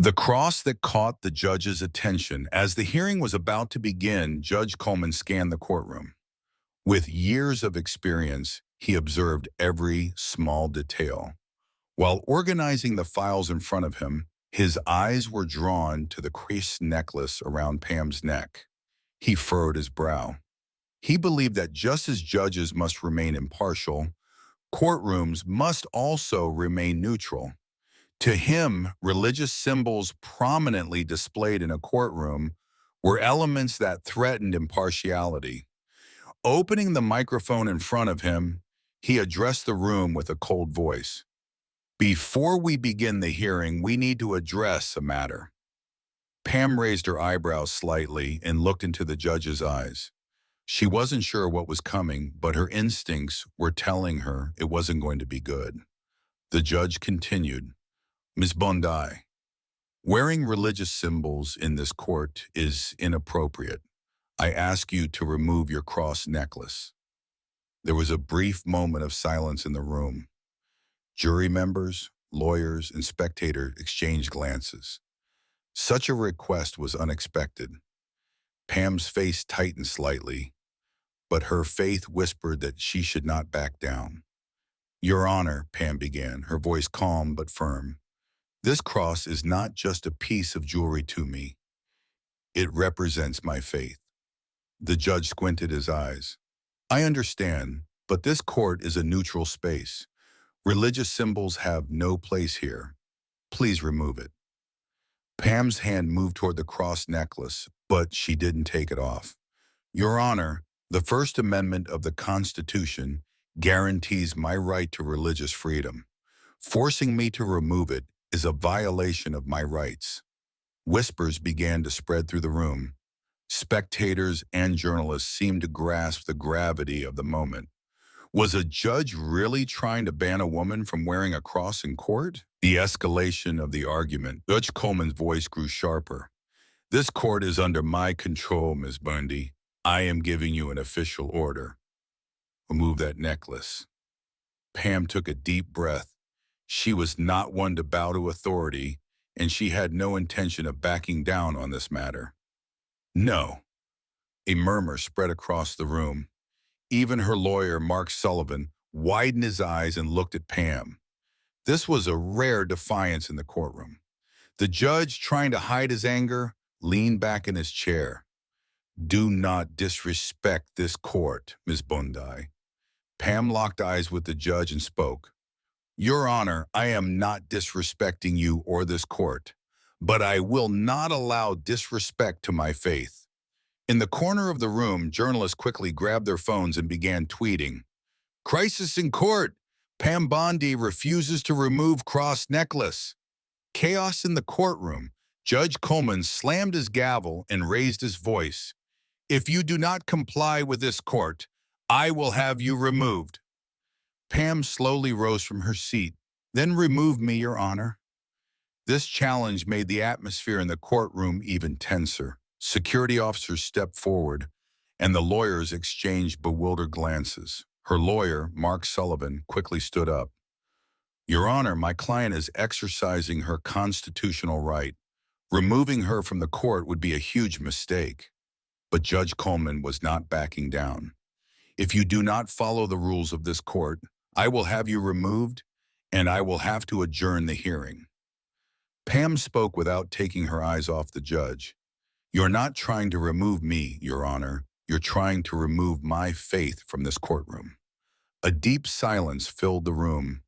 The cross that caught the judge's attention. As the hearing was about to begin, Judge Coleman scanned the courtroom. With years of experience, he observed every small detail. While organizing the files in front of him, his eyes were drawn to the creased necklace around Pam's neck. He furrowed his brow. He believed that just as judges must remain impartial, courtrooms must also remain neutral. To him, religious symbols prominently displayed in a courtroom were elements that threatened impartiality. Opening the microphone in front of him, he addressed the room with a cold voice. "Before we begin the hearing, we need to address a matter." Pam raised her eyebrows slightly and looked into the judge's eyes. She wasn't sure what was coming, but her instincts were telling her it wasn't going to be good. The judge continued, "Ms. Bondi, wearing religious symbols in this court is inappropriate. I ask you to remove your cross necklace." There was a brief moment of silence in the room. Jury members, lawyers, and spectators exchanged glances. Such a request was unexpected. Pam's face tightened slightly, but her faith whispered that she should not back down. "Your Honor," Pam began, her voice calm but firm, "this cross is not just a piece of jewelry to me. It represents my faith." The judge squinted his eyes. "I understand, but this court is a neutral space. Religious symbols have no place here. Please remove it." Pam's hand moved toward the cross necklace, but she didn't take it off. "Your Honor, the First Amendment of the Constitution guarantees my right to religious freedom. Forcing me to remove it is a violation of my rights." Whispers began to spread through the room. Spectators and journalists seemed to grasp the gravity of the moment. Was a judge really trying to ban a woman from wearing a cross in court? The escalation of the argument. Judge Coleman's voice grew sharper. "This court is under my control, Ms. Bondi. I am giving you an official order. Remove that necklace." Pam took a deep breath. She was not one to bow to authority, and she had no intention of backing down on this matter. "No." A murmur spread across the room. Even her lawyer, Mark Sullivan, widened his eyes and looked at Pam. This was a rare defiance in the courtroom. The judge, trying to hide his anger, leaned back in his chair. "Do not disrespect this court, Ms. Bondi." Pam locked eyes with the judge and spoke. "Your Honor, I am not disrespecting you or this court, but I will not allow disrespect to my faith." In the corner of the room, journalists quickly grabbed their phones and began tweeting. "Crisis in court! Pam Bondi refuses to remove cross necklace." Chaos in the courtroom. Judge Coleman slammed his gavel and raised his voice. "If you do not comply with this court, I will have you removed." Pam slowly rose from her seat. "Then remove me, Your Honor." This challenge made the atmosphere in the courtroom even tenser. Security officers stepped forward, and the lawyers exchanged bewildered glances. Her lawyer, Mark Sullivan, quickly stood up. "Your Honor, my client is exercising her constitutional right. Removing her from the court would be a huge mistake." But Judge Coleman was not backing down. "If you do not follow the rules of this court, I will have you removed, and I will have to adjourn the hearing." Pam spoke without taking her eyes off the judge. "You're not trying to remove me, Your Honor. You're trying to remove my faith from this courtroom." A deep silence filled the room.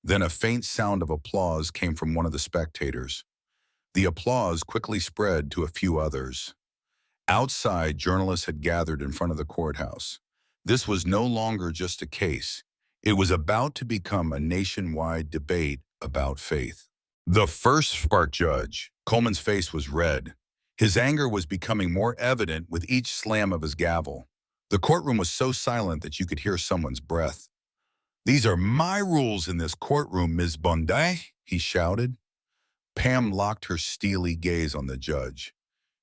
Then a faint sound of applause came from one of the spectators. The applause quickly spread to a few others. Outside, journalists had gathered in front of the courthouse. This was no longer just a case. It was about to become a nationwide debate about faith. The first spark judge, Coleman's face was red. His anger was becoming more evident with each slam of his gavel. The courtroom was so silent that you could hear someone's breath. "These are my rules in this courtroom, Ms. Bondi," he shouted. Pam locked her steely gaze on the judge.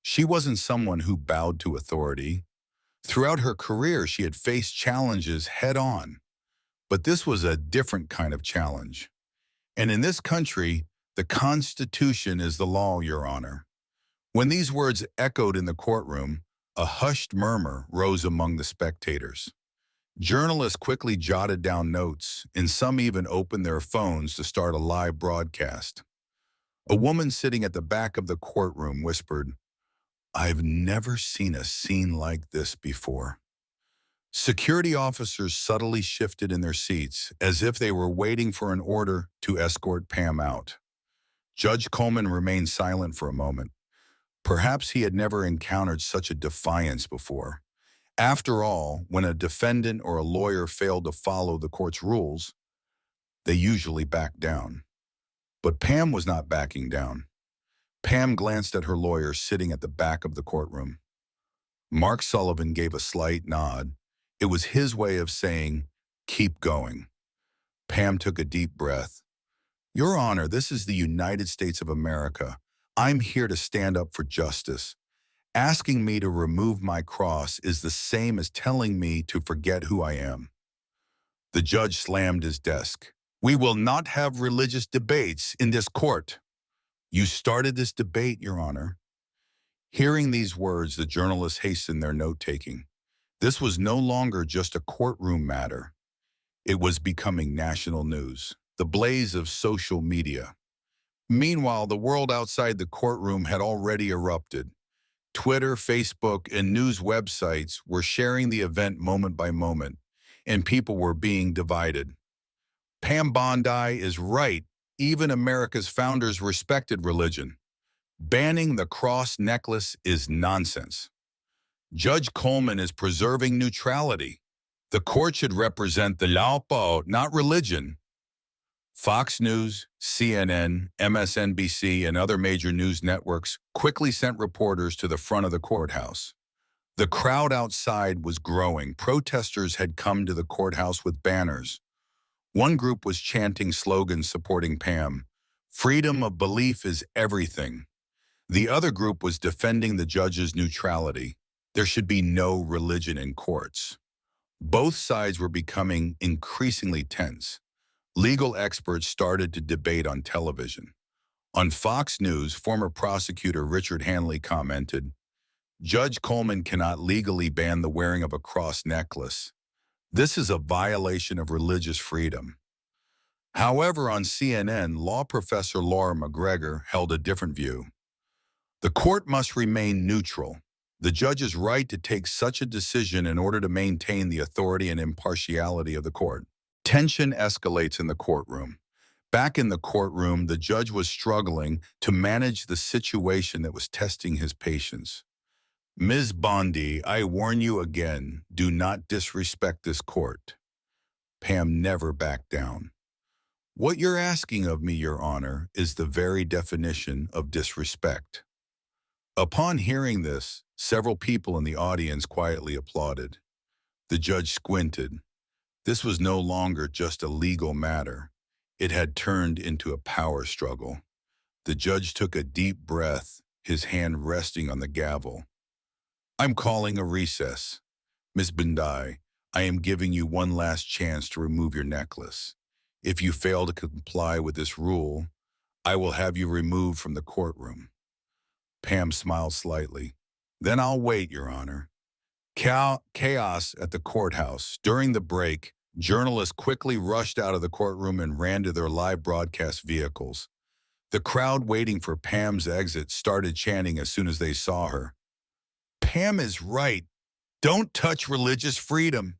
She wasn't someone who bowed to authority. Throughout her career, she had faced challenges head-on. But this was a different kind of challenge. And in this country, The Constitution is the law, Your Honor. When these words echoed in the courtroom, a hushed murmur rose among the spectators. Journalists quickly jotted down notes, and some even opened their phones to start a live broadcast. A woman sitting at the back of the courtroom whispered, "I've never seen a scene like this before." Security officers subtly shifted in their seats, as if they were waiting for an order to escort Pam out. Judge Coleman remained silent for a moment. Perhaps he had never encountered such a defiance before. After all, when a defendant or a lawyer failed to follow the court's rules, they usually backed down. But Pam was not backing down. Pam glanced at her lawyer sitting at the back of the courtroom. Mark Sullivan gave a slight nod. It was his way of saying, "Keep going." Pam took a deep breath. "Your Honor, this is the United States of America. I'm here to stand up for justice. Asking me to remove my cross is the same as telling me to forget who I am." The judge slammed his desk. "We will not have religious debates in this court." "You started this debate, Your Honor." Hearing these words, the journalists hastened their note-taking. This was no longer just a courtroom matter. It was becoming national news, the blaze of social media. Meanwhile, the world outside the courtroom had already erupted. Twitter, Facebook, and news websites were sharing the event moment by moment, and people were being divided. Pam Bondi is right. Even America's founders respected religion. Banning the cross necklace is nonsense. Judge Coleman is preserving neutrality. The court should represent the law, not religion. Fox News, CNN, MSNBC, and other major news networks quickly sent reporters to the front of the courthouse. The crowd outside was growing. Protesters had come to the courthouse with banners. One group was chanting slogans supporting Pam. "Freedom of belief is everything." The other group was defending the judge's neutrality. There should be no religion in courts. Both sides were becoming increasingly tense. Legal experts started to debate on television. On Fox News, former prosecutor Richard Hanley commented, "Judge Coleman cannot legally ban the wearing of a cross necklace. This is a violation of religious freedom." However, on CNN, law professor Laura McGregor held a different view. The court must remain neutral. The judge's right to take such a decision in order to maintain the authority and impartiality of the court. Tension escalates in the courtroom. Back in the courtroom, the judge was struggling to manage the situation that was testing his patience. "Ms. Bondi, I warn you again, do not disrespect this court." Pam never backed down. "What you're asking of me, Your Honor, is the very definition of disrespect." Upon hearing this, several people in the audience quietly applauded. The judge squinted. This was no longer just a legal matter. It had turned into a power struggle. The judge took a deep breath, his hand resting on the gavel. "I'm calling a recess. Ms. Bondi, I am giving you one last chance to remove your necklace. If you fail to comply with this rule, I will have you removed from the courtroom." Pam smiled slightly. "Then I'll wait, Your Honor." Chaos at the courthouse. During the break, journalists quickly rushed out of the courtroom and ran to their live broadcast vehicles. The crowd waiting for Pam's exit started chanting as soon as they saw her. "Pam is right. Don't touch religious freedom."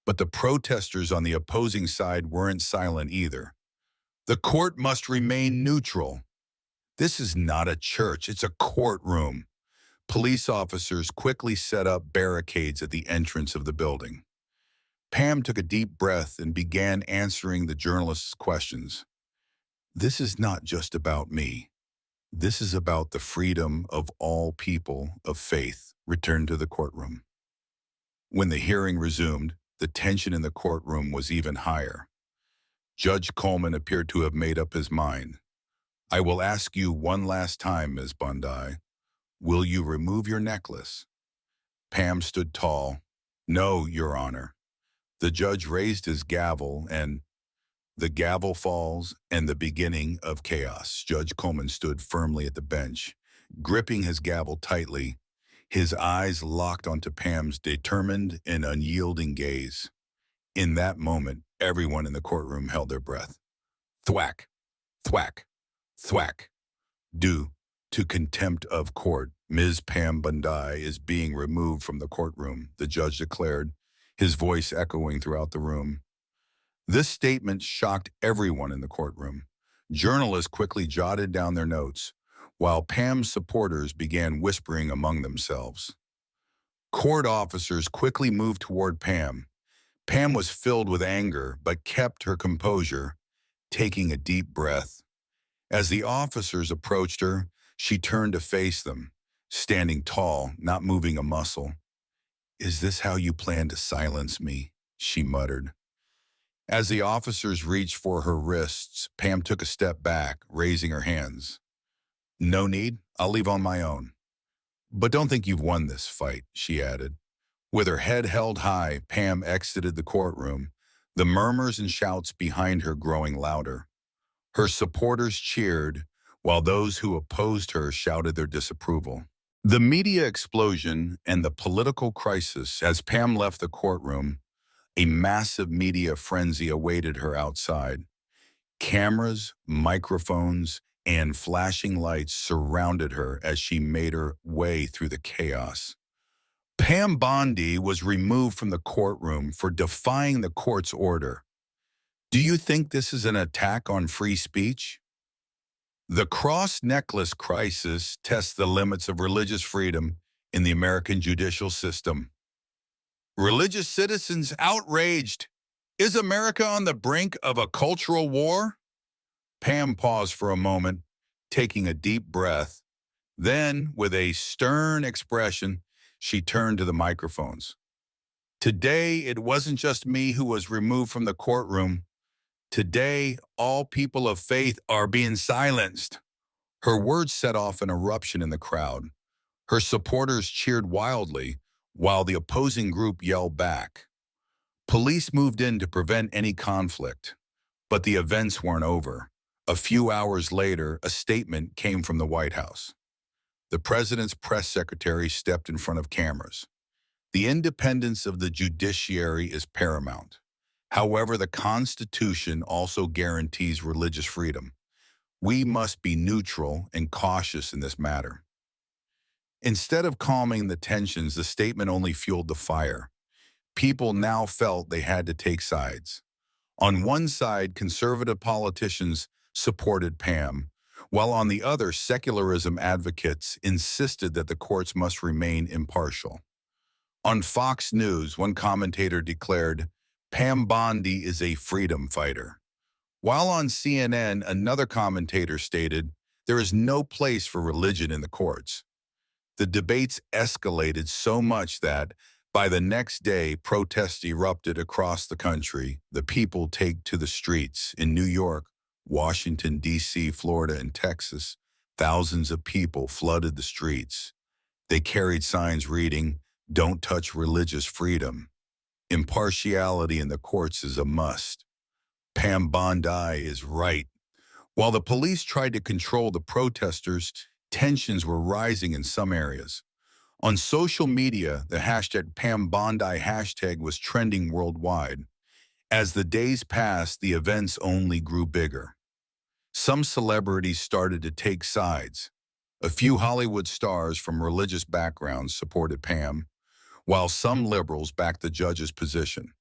But the protesters on the opposing side weren't silent either. "The court must remain neutral. This is not a church, it's a courtroom." Police officers quickly set up barricades at the entrance of the building. Pam took a deep breath and began answering the journalists' questions. "This is not just about me. This is about the freedom of all people of faith," returned to the courtroom. When the hearing resumed, the tension in the courtroom was even higher. Judge Coleman appeared to have made up his mind. "I will ask you one last time, Ms. Bondi. Will you remove your necklace?" Pam stood tall. "No, Your Honor." The judge raised his gavel and The gavel falls, and the beginning of chaos. Judge Coleman stood firmly at the bench, gripping his gavel tightly, his eyes locked onto Pam's determined and unyielding gaze. In that moment, everyone in the courtroom held their breath. Thwack, thwack, thwack. Due to contempt of court, Ms. Pam Bondi is being removed from the courtroom, the judge declared, his voice echoing throughout the room. This statement shocked everyone in the courtroom. Journalists quickly jotted down their notes, while Pam's supporters began whispering among themselves. Court officers quickly moved toward Pam. Pam was filled with anger, but kept her composure, taking a deep breath. As the officers approached her, she turned to face them, standing tall, not moving a muscle. "Is this how you plan to silence me?" she muttered. As the officers reached for her wrists, Pam took a step back, raising her hands. "No need, I'll leave on my own. But don't think you've won this fight," she added. With her head held high, Pam exited the courtroom, the murmurs and shouts behind her growing louder. Her supporters cheered, while those who opposed her shouted their disapproval. The media explosion and the political crisis as Pam left the courtroom, a massive media frenzy awaited her outside. Cameras, microphones, and flashing lights surrounded her as she made her way through the chaos. Pam Bondi was removed from the courtroom for defying the court's order. Do you think this is an attack on free speech? The cross necklace crisis tests the limits of religious freedom in the American judicial system. Religious citizens outraged. Is America on the brink of a cultural war? Pam paused for a moment, taking a deep breath. Then, with a stern expression, she turned to the microphones. Today, it wasn't just me who was removed from the courtroom. Today, all people of faith are being silenced. Her words set off an eruption in the crowd. Her supporters cheered wildly, while the opposing group yelled back. Police moved in to prevent any conflict, but the events weren't over. A few hours later, a statement came from the White House. The president's press secretary stepped in front of cameras. The independence of the judiciary is paramount. However, the Constitution also guarantees religious freedom. We must be neutral and cautious in this matter. Instead of calming the tensions, the statement only fueled the fire. People now felt they had to take sides. On one side, conservative politicians supported Pam, while on the other, secularism advocates insisted that the courts must remain impartial. On Fox News, one commentator declared, "Pam Bondi is a freedom fighter." While on CNN, another commentator stated, "There is no place for religion in the courts." The debates escalated so much that, by the next day, protests erupted across the country. The people take to the streets. In New York, Washington, D.C., Florida, and Texas, thousands of people flooded the streets. They carried signs reading, "Don't touch religious freedom. Impartiality in the courts is a must. Pam Bondi is right." While the police tried to control the protesters, tensions were rising in some areas. On social media, the hashtag Pam Bondi hashtag was trending worldwide. As the days passed, the events only grew bigger. Some celebrities started to take sides. A few Hollywood stars from religious backgrounds supported Pam, while some liberals backed the judge's position.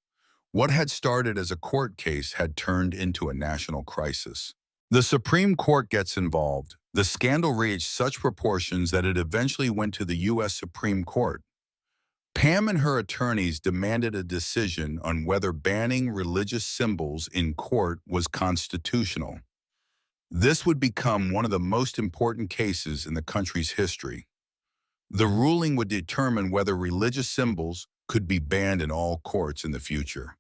What had started as a court case had turned into a national crisis. The Supreme Court gets involved. The scandal reached such proportions that it eventually went to the U.S. Supreme Court. Pam and her attorneys demanded a decision on whether banning religious symbols in court was constitutional. This would become one of the most important cases in the country's history. The ruling would determine whether religious symbols could be banned in all courts in the future.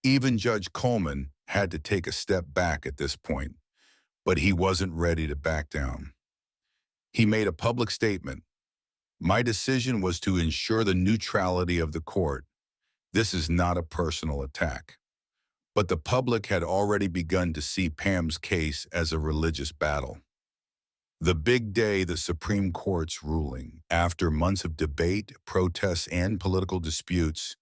Even Judge Coleman had to take a step back at this point, but he wasn't ready to back down. He made a public statement. "My decision was to ensure the neutrality of the court. This is not a personal attack." But the public had already begun to see Pam's case as a religious battle. The big day, the Supreme Court's ruling. After months of debate, protests, and political disputes,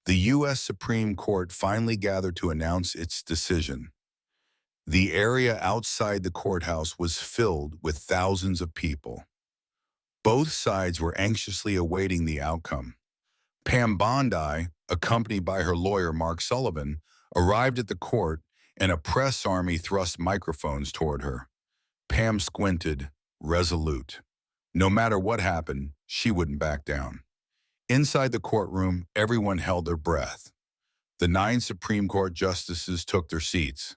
the U.S. Supreme Court finally gathered to announce its decision. The area outside the courthouse was filled with thousands of people. Both sides were anxiously awaiting the outcome. Pam Bondi, accompanied by her lawyer Mark Sullivan, arrived at the court, and a press army thrust microphones toward her. Pam squinted, resolute. No matter what happened, she wouldn't back down. Inside the courtroom, everyone held their breath. The 9 Supreme Court justices took their seats.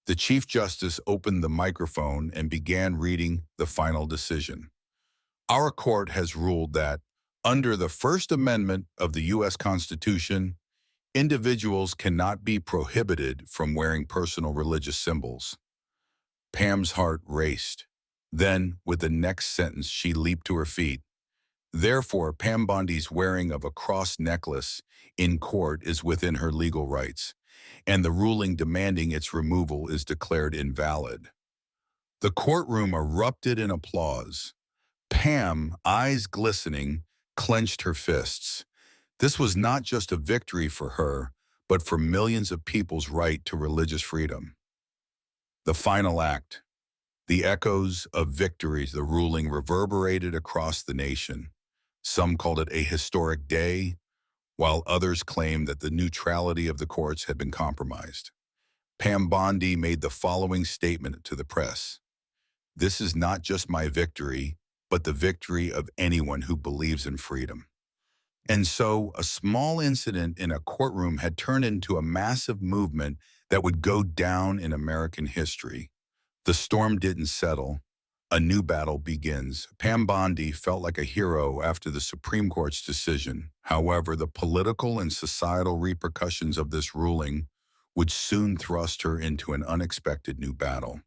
The Chief Justice opened the microphone and began reading the final decision. Our court has ruled that, under the First Amendment of the U.S. Constitution, individuals cannot be prohibited from wearing personal religious symbols. Pam's heart raced. Then, with the next sentence, she leaped to her feet. Therefore, Pam Bondi's wearing of a cross necklace in court is within her legal rights, and the ruling demanding its removal is declared invalid. The courtroom erupted in applause. Pam, eyes glistening, clenched her fists. This was not just a victory for her, but for millions of people's right to religious freedom. The final act. The echoes of victories, the ruling reverberated across the nation. Some called it a historic day, while others claimed that the neutrality of the courts had been compromised. Pam Bondi made the following statement to the press. "This is not just my victory, but the victory of anyone who believes in freedom." And so, a small incident in a courtroom had turned into a massive movement that would go down in American history. The storm didn't settle. A new battle begins. Pam Bondi felt like a hero after the Supreme Court's decision. However, the political and societal repercussions of this ruling would soon thrust her into an unexpected new battle.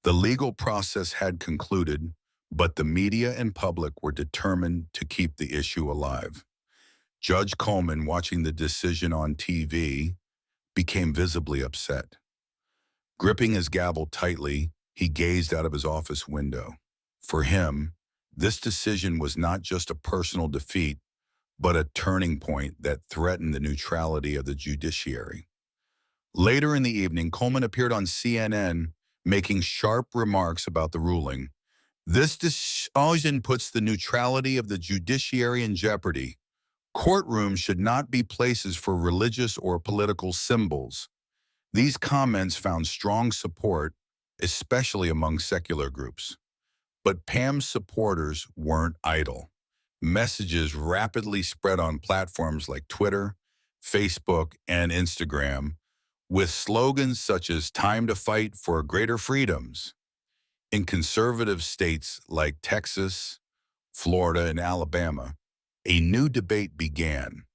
The legal process had concluded, but the media and public were determined to keep the issue alive. Judge Coleman, watching the decision on TV, became visibly upset. Gripping his gavel tightly, he gazed out of his office window. For him, this decision was not just a personal defeat, but a turning point that threatened the neutrality of the judiciary. Later in the evening, Coleman appeared on CNN, making sharp remarks about the ruling. "This decision puts the neutrality of the judiciary in jeopardy. Courtrooms should not be places for religious or political symbols." These comments found strong support, especially among secular groups. But Pam's supporters weren't idle. Messages rapidly spread on platforms like Twitter, Facebook, and Instagram, with slogans such as "Time to fight for greater freedoms." In conservative states like Texas, Florida, and Alabama, a new debate began.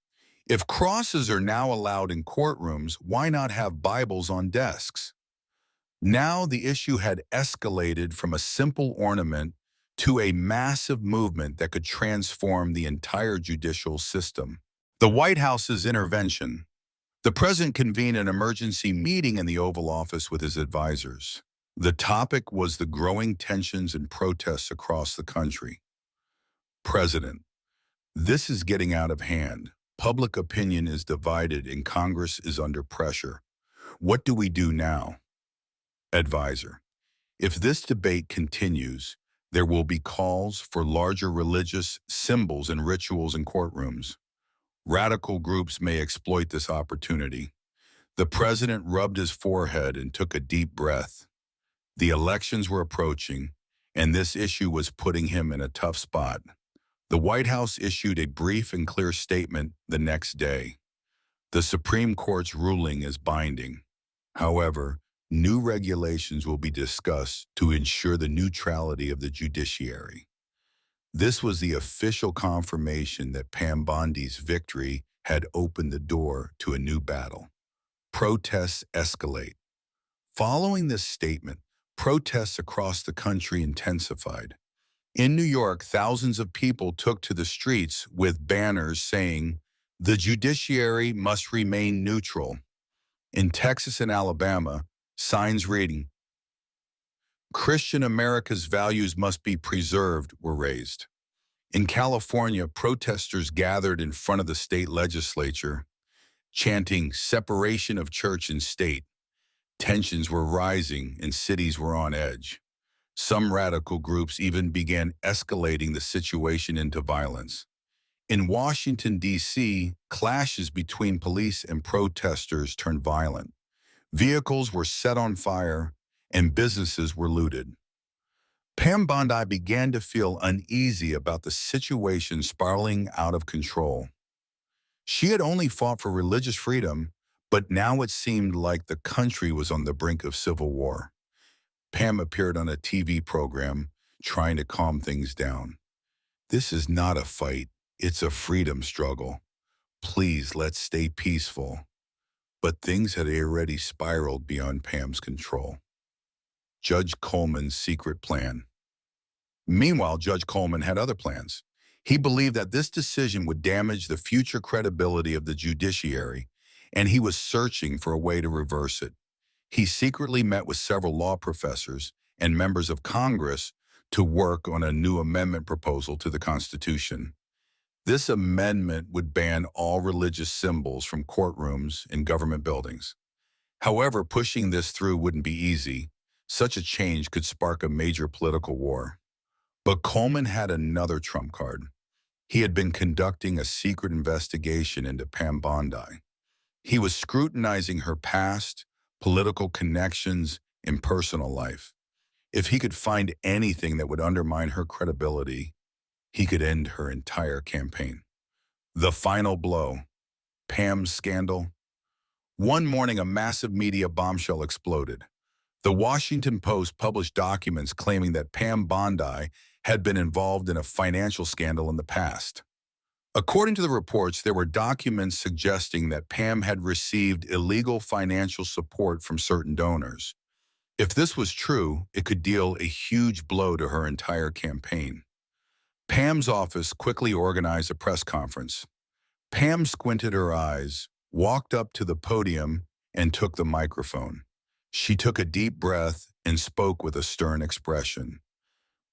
If crosses are now allowed in courtrooms, why not have Bibles on desks? Now the issue had escalated from a simple ornament to a massive movement that could transform the entire judicial system. The White House's intervention. The president convened an emergency meeting in the Oval Office with his advisors. The topic was the growing tensions and protests across the country. President, this is getting out of hand. Public opinion is divided and Congress is under pressure. What do we do now? Advisor, if this debate continues, there will be calls for larger religious symbols and rituals in courtrooms. Radical groups may exploit this opportunity. The president rubbed his forehead and took a deep breath. The elections were approaching, and this issue was putting him in a tough spot. The White House issued a brief and clear statement the next day. The Supreme Court's ruling is binding. However, new regulations will be discussed to ensure the neutrality of the judiciary. This was the official confirmation that Pam Bondi's victory had opened the door to a new battle. Protests escalate. Following this statement, protests across the country intensified. In New York, thousands of people took to the streets with banners saying, "The judiciary must remain neutral." In Texas and Alabama, signs reading, "Christian America's values must be preserved," were raised. In California, protesters gathered in front of the state legislature, chanting separation of church and state. Tensions were rising and cities were on edge. Some radical groups even began escalating the situation into violence. In Washington, D.C., clashes between police and protesters turned violent. Vehicles were set on fire and businesses were looted. Pam Bondi began to feel uneasy about the situation spiraling out of control. She had only fought for religious freedom, but now it seemed like the country was on the brink of civil war. Pam appeared on a TV program trying to calm things down. "This is not a fight, it's a freedom struggle. Please, let's stay peaceful." But things had already spiraled beyond Pam's control. Judge Coleman's secret plan. Meanwhile, Judge Coleman had other plans. He believed that this decision would damage the future credibility of the judiciary, and he was searching for a way to reverse it. He secretly met with several law professors and members of Congress to work on a new amendment proposal to the Constitution. This amendment would ban all religious symbols from courtrooms and government buildings. However, pushing this through wouldn't be easy. Such a change could spark a major political war. But Coleman had another trump card. He had been conducting a secret investigation into Pam Bondi. He was scrutinizing her past, political connections, and personal life. If he could find anything that would undermine her credibility, he could end her entire campaign. The final blow. Pam's scandal. One morning, a massive media bombshell exploded. The Washington Post published documents claiming that Pam Bondi had been involved in a financial scandal in the past. According to the reports, there were documents suggesting that Pam had received illegal financial support from certain donors. If this was true, it could deal a huge blow to her entire campaign. Pam's office quickly organized a press conference. Pam squinted her eyes, walked up to the podium, and took the microphone. She took a deep breath and spoke with a stern expression.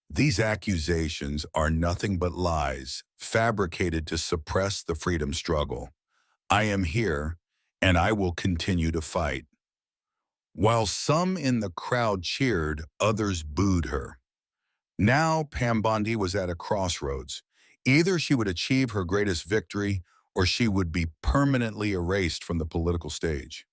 "These accusations are nothing but lies, fabricated to suppress the freedom struggle. I am here, and I will continue to fight." While some in the crowd cheered, others booed her. Now Pam Bondi was at a crossroads. Either she would achieve her greatest victory, or she would be permanently erased from the political stage.